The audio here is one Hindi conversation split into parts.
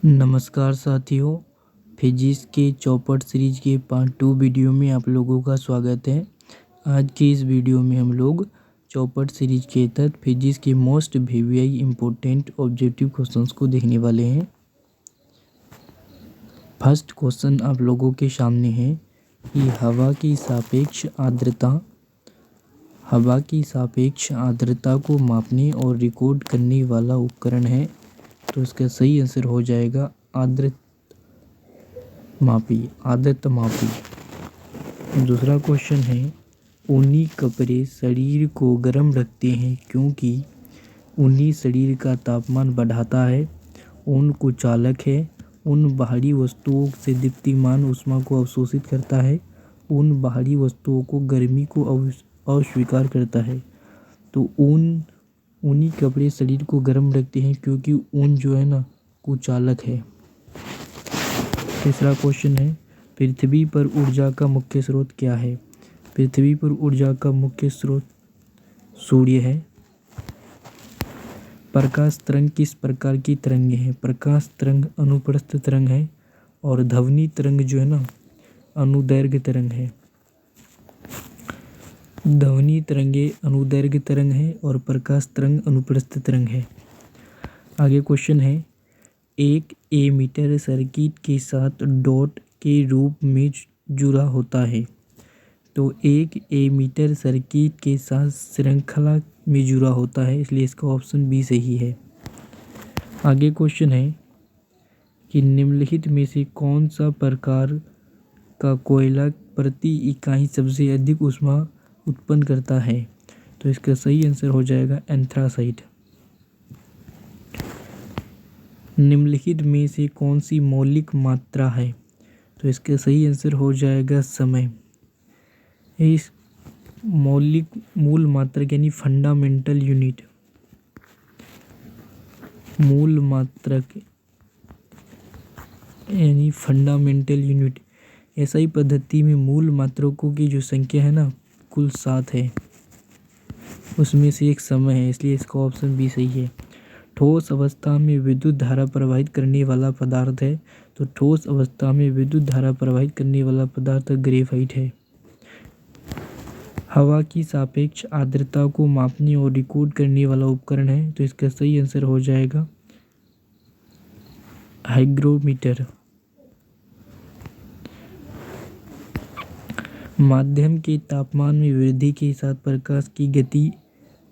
नमस्कार साथियों, फिजिक्स के चौपट सीरीज के पार्ट 2 वीडियो में आप लोगों का स्वागत है। आज की इस वीडियो में हम लोग चौपट सीरीज के तहत फिजिक्स के most very important objective questions को देखने वाले हैं। फर्स्ट क्वेश्चन आप लोगों के सामने है कि हवा की सापेक्ष आर्द्रता को मापने और रिकॉर्ड करने वाला उपकरण है। तो इसका सही आंसर हो जाएगा आर्द्रता मापी। दूसरा क्वेश्चन है, ऊनी कपड़े शरीर को गर्म रखते हैं क्योंकि ऊनी शरीर का तापमान बढ़ाता है। ऊन कुचालक है। ऊन बाहरी वस्तुओं से दीप्तिमान ऊष्मा को अवशोषित करता है। ऊन बाहरी वस्तुओं को गर्मी को अस्वीकार करता है। तो ऊनी कपड़े शरीर को गर्म रखते हैं क्योंकि ऊन जो है ना कुचालक है। तीसरा क्वेश्चन है, पृथ्वी पर ऊर्जा का मुख्य स्रोत क्या है? पृथ्वी पर ऊर्जा का मुख्य स्रोत सूर्य है। प्रकाश तरंग किस प्रकार की तरंगे हैं? प्रकाश तरंग अनुप्रस्थ तरंग है और ध्वनि तरंग जो है ना अनुदैर्घ्य तरंग है। ध्वनि तरंगे अनुदैर्घ्य तरंग है और प्रकाश तरंग अनुप्रस्थ तरंग है। आगे क्वेश्चन है, एक एमीटर सर्किट के साथ डॉट के रूप में जुड़ा होता है। तो एक एमीटर सर्किट के साथ श्रृंखला में जुड़ा होता है, इसलिए इसका ऑप्शन बी सही है। आगे क्वेश्चन है कि निम्नलिखित में से कौन सा प्रकार का कोयला प्रति इकाई सबसे अधिक ऊष्मा उत्पन्न करता है? तो इसका सही आंसर हो जाएगा एंथ्रासाइट। निम्नलिखित में से कौन सी मौलिक मात्रा है? तो इसका सही आंसर हो जाएगा समय। इस मूल मात्रा यानी फंडामेंटल यूनिट, मूल मात्रक यानी फंडामेंटल यूनिट। ऐसा पद्धति में मूल मात्रकों की जो संख्या है ना कुल 7 है, उसमें से एक समय है, इसलिए इसका ऑप्शन बी सही है। ठोस अवस्था में विद्युत धारा प्रवाहित करने वाला पदार्थ है। तो ठोस अवस्था में विद्युत धारा प्रवाहित करने वाला पदार्थ ग्रेफाइट है। हवा की सापेक्ष आर्द्रता को मापने और रिकॉर्ड करने वाला उपकरण है। तो इसका सही आंसर हो जाएगा हाइग्रोमीटर। माध्यम के तापमान में वृद्धि के साथ प्रकाश की गति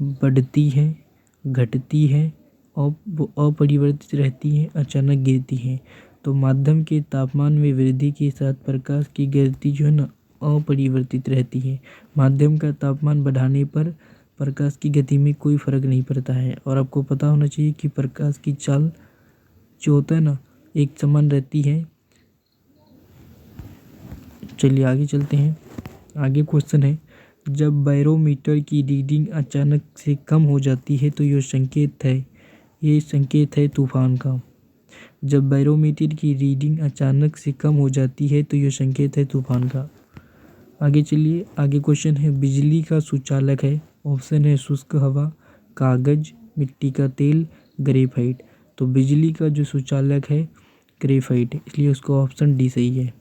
बढ़ती है, घटती है, अपरिवर्तित रहती है, अचानक गिरती है। तो माध्यम के तापमान में वृद्धि के साथ प्रकाश की गति जो है ना अपरिवर्तित रहती है। माध्यम का तापमान बढ़ाने पर प्रकाश की गति में कोई फर्क नहीं पड़ता है। और आपको पता होना चाहिए कि प्रकाश की चाल जो होता है ना एक समान रहती है। चलिए आगे चलते हैं। आगे क्वेश्चन है, जब बैरोमीटर की रीडिंग अचानक से कम हो जाती है तो ये संकेत है तूफान का। जब बैरोमीटर की रीडिंग अचानक से कम हो जाती है तो ये संकेत है तूफान का। आगे चलिए, आगे क्वेश्चन है, बिजली का सुचालक है। ऑप्शन है शुष्क हवा, कागज, मिट्टी का तेल, ग्रेफाइट। तो बिजली का जो सुचालक है ग्रेफाइट, इसलिए उसका ऑप्शन डी सही है।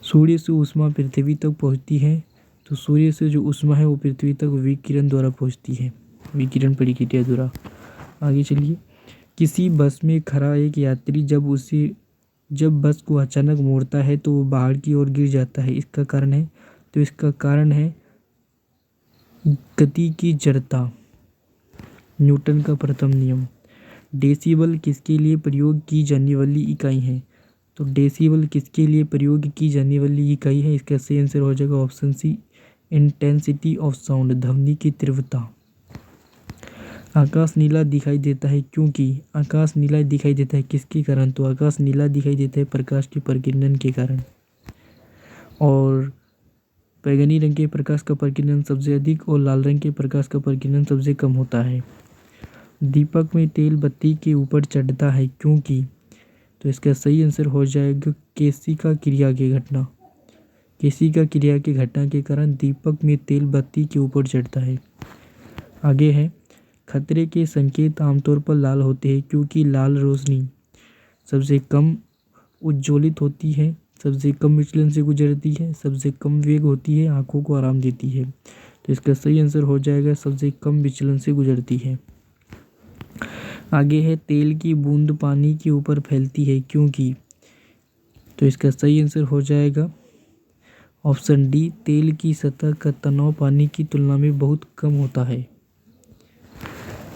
सूर्य से ऊष्मा पृथ्वी तक पहुंचती है। तो सूर्य से जो ऊष्मा है वो पृथ्वी तक विकिरण द्वारा पहुंचती है, विकिरण प्रक्रिया द्वारा। आगे चलिए, किसी बस में खड़ा एक यात्री जब बस को अचानक मोड़ता है तो वो बाहर की ओर गिर जाता है, इसका कारण है? तो इसका कारण है गति की जड़ता, न्यूटन का प्रथम नियम। डेसिबल किसके लिए प्रयोग की जाने वाली इकाई है? तो डेसिबल किसके लिए प्रयोग की जाने वाली इकाई है? इसका सही आंसर हो जाएगा option C, intensity of sound, ध्वनि की तीव्रता। आकाश नीला दिखाई देता है क्योंकि आकाश नीला दिखाई देता है किसके कारण? तो आकाश नीला दिखाई देता है प्रकाश के प्रकीर्णन के कारण। और बैंगनी रंग के प्रकाश का प्रकीर्णन सबसे अधिक और लाल रंग के प्रकाश का प्रकीर्णन सबसे कम होता है। दीपक में तेल बत्ती के ऊपर चढ़ता है क्योंकि? तो इसका सही आंसर हो जाएगा केशिका क्रिया की घटना। केशिका क्रिया की घटना के कारण दीपक में तेल बत्ती के ऊपर चढ़ता है। आगे है, खतरे के संकेत आमतौर पर लाल होते हैं क्योंकि लाल रोशनी सबसे कम उज्ज्वलित होती है, सबसे कम विचलन से गुजरती है, सबसे कम वेग होती है, आँखों को आराम देती है। तो इसका सही आंसर हो जाएगा सबसे कम विचलन से गुजरती है। आगे है तेल की बूंद पानी के ऊपर फैलती है क्योंकि। तो इसका सही आंसर हो जाएगा ऑप्शन डी, तेल की सतह का तनाव पानी की तुलना में बहुत कम होता है।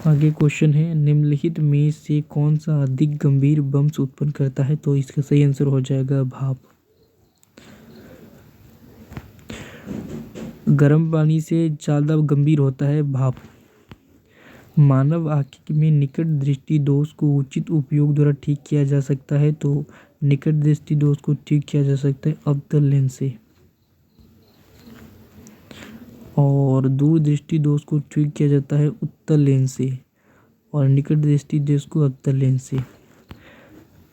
आगे क्वेश्चन है, निम्नलिखित में से कौन सा अधिक गंभीर बम्स उत्पन्न करता है। तो इसका सही आंसर हो जाएगा भाप। गर्म पानी से ज़्यादा गंभीर होता है भाप। मानव आँख में निकट दृष्टि दोष को उचित उपयोग द्वारा ठीक किया जा सकता है। तो निकट दृष्टि दोष को ठीक किया जा सकता है अवतल लेंस से, और दूर दृष्टि दोष को ठीक किया जाता है उत्तल लेंस से, और निकट दृष्टि दोष को अवतल लेंस से।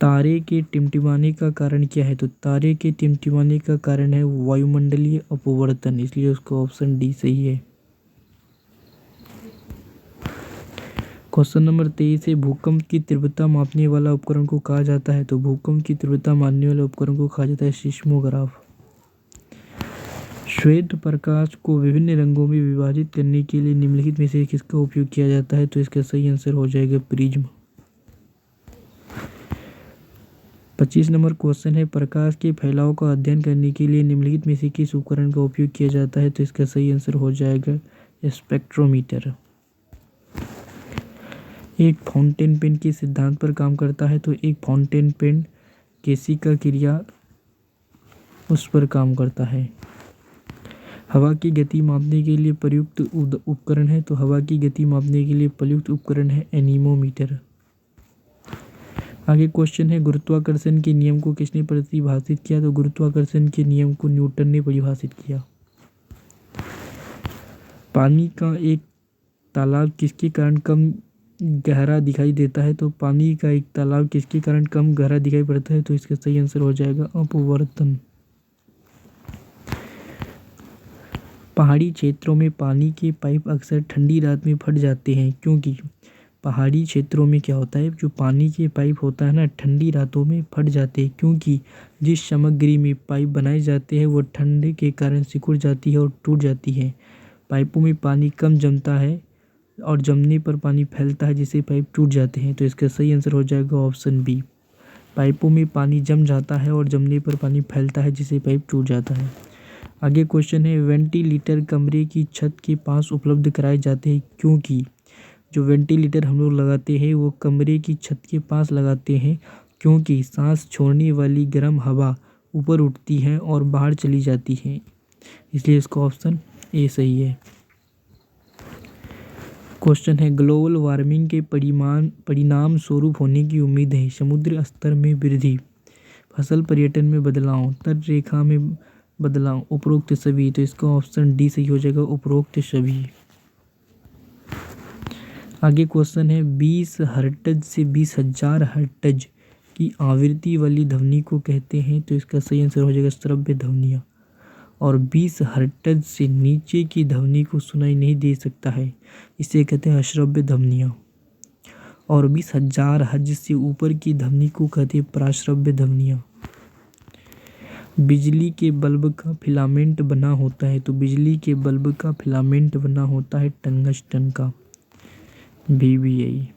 तारे के टिमटिमाने का कारण क्या है। तो तारे के टिमटिमाने का कारण है वायुमंडलीय अपवर्तन, इसलिए उसका ऑप्शन डी सही है। क्वेश्चन नंबर 23 है, भूकंप की तीव्रता मापने वाला उपकरण को कहा जाता है। तो भूकंप की तीव्रता मापने वाले उपकरण को कहा जाता है सिस्मोग्राफ। श्वेत प्रकाश को विभिन्न रंगों में विभाजित करने के लिए निम्नलिखित में से किसका उपयोग किया जाता है। तो इसका सही आंसर हो जाएगा प्रिज्म। 25 नंबर क्वेश्चन है, प्रकाश के फैलाव का अध्ययन करने के लिए निम्नलिखित में से किस उपकरण का उपयोग किया जाता है। तो इसका सही आंसर हो जाएगा स्पेक्ट्रोमीटर। एक फाउंटेन पेन के सिद्धांत पर काम करता है। तो एक फाउंटेन पेन केशिका क्रिया उस पर काम करता है। हवा की गति मापने के लिए प्रयुक्त उपकरण है। तो हवा की गति मापने के लिए प्रयुक्त उपकरण है एनीमोमीटर। आगे क्वेश्चन है, गुरुत्वाकर्षण के नियम को किसने परिभाषित किया। तो गुरुत्वाकर्षण के नियम को न्यूटन ने परिभाषित किया। पानी का एक तालाब किसके कारण कम गहरा दिखाई देता है। तो पानी का एक तालाब किसके कारण कम गहरा दिखाई पड़ता है। तो इसका सही आंसर हो जाएगा अपवर्तन। पहाड़ी क्षेत्रों में पानी के पाइप अक्सर ठंडी रात में फट जाते हैं क्योंकि। पहाड़ी क्षेत्रों में क्या होता है, जो पानी के पाइप होता है ना, ठंडी रातों में फट जाते हैं क्योंकि जिस सामग्री में पाइप बनाए जाते हैं वो ठंडे के कारण सिकुड़ जाती है और टूट जाती है। पाइपों में पानी कम जमता है और जमने पर पानी फैलता है जिससे पाइप टूट जाते हैं। तो इसका सही आंसर हो जाएगा ऑप्शन बी, पाइपों में पानी जम जाता है और जमने पर पानी फैलता है जिससे पाइप टूट जाता है। आगे क्वेश्चन है, वेंटिलेटर कमरे की छत के पास उपलब्ध कराए जाते हैं क्योंकि। जो वेंटिलेटर हम लोग लगाते हैं वो कमरे की छत के पास लगाते हैं क्योंकि सांस छोड़ने वाली गर्म हवा ऊपर उठती है और बाहर चली जाती है, इसलिए इसका ऑप्शन ए सही है। क्वेश्चन है, ग्लोबल वार्मिंग के परिणाम स्वरूप होने की उम्मीद है। समुद्र स्तर में वृद्धि, फसल पर्यटन में बदलाव, तट रेखा में बदलाव, उपरोक्त सभी। तो इसका ऑप्शन डी सही हो जाएगा, उपरोक्त सभी। आगे क्वेश्चन है, 20 हर्ट्ज से 20,000 हर्ट्ज की आवृत्ति वाली ध्वनि को कहते हैं। तो इसका सही आंसर हो जाएगा श्रव्य ध्वनियाँ। और 20 हर्ट्ज से नीचे की ध्वनि को सुनाई नहीं दे सकता है, इसे कहते हैं अश्रव्य ध्वनियाँ। और 20,000 हर्ट्ज से ऊपर की ध्वनि को कहते हैं प्राश्रव्य ध्वनियाँ। बिजली के बल्ब का फिलामेंट बना होता है। तो बिजली के बल्ब का फिलामेंट बना होता है टंगस्टन का, VBI।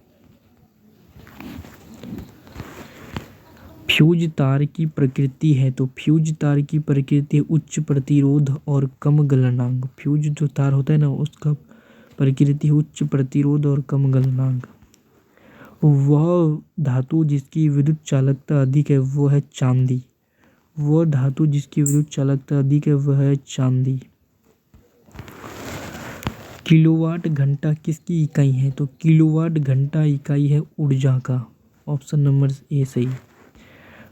फ्यूज तार की प्रकृति है। तो फ्यूज तार की प्रकृति उच्च प्रतिरोध और कम गलनांक। फ्यूज जो तार होता है ना, उसका प्रकृति उच्च प्रतिरोध और कम गलनांक। वह धातु जिसकी विद्युत चालकता अधिक है वो है चांदी। वह धातु जिसकी विद्युत चालकता अधिक है वह है चांदी। किलोवाट घंटा किसकी इकाई है। तो किलोवाट घंटा इकाई है ऊर्जा का, ऑप्शन नंबर ए सही।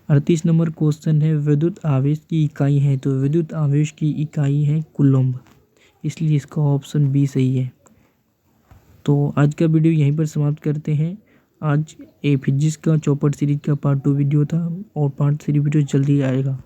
38 नंबर क्वेश्चन है, विद्युत आवेश की इकाई है। तो विद्युत आवेश की इकाई है कूलम्ब, इसलिए इसका ऑप्शन बी सही है। तो आज का वीडियो यहीं पर समाप्त करते हैं। आज फिजिक्स का चौपड़ सीरीज का पार्ट 2 वीडियो था और पार्ट 3 वीडियो जल्दी आएगा।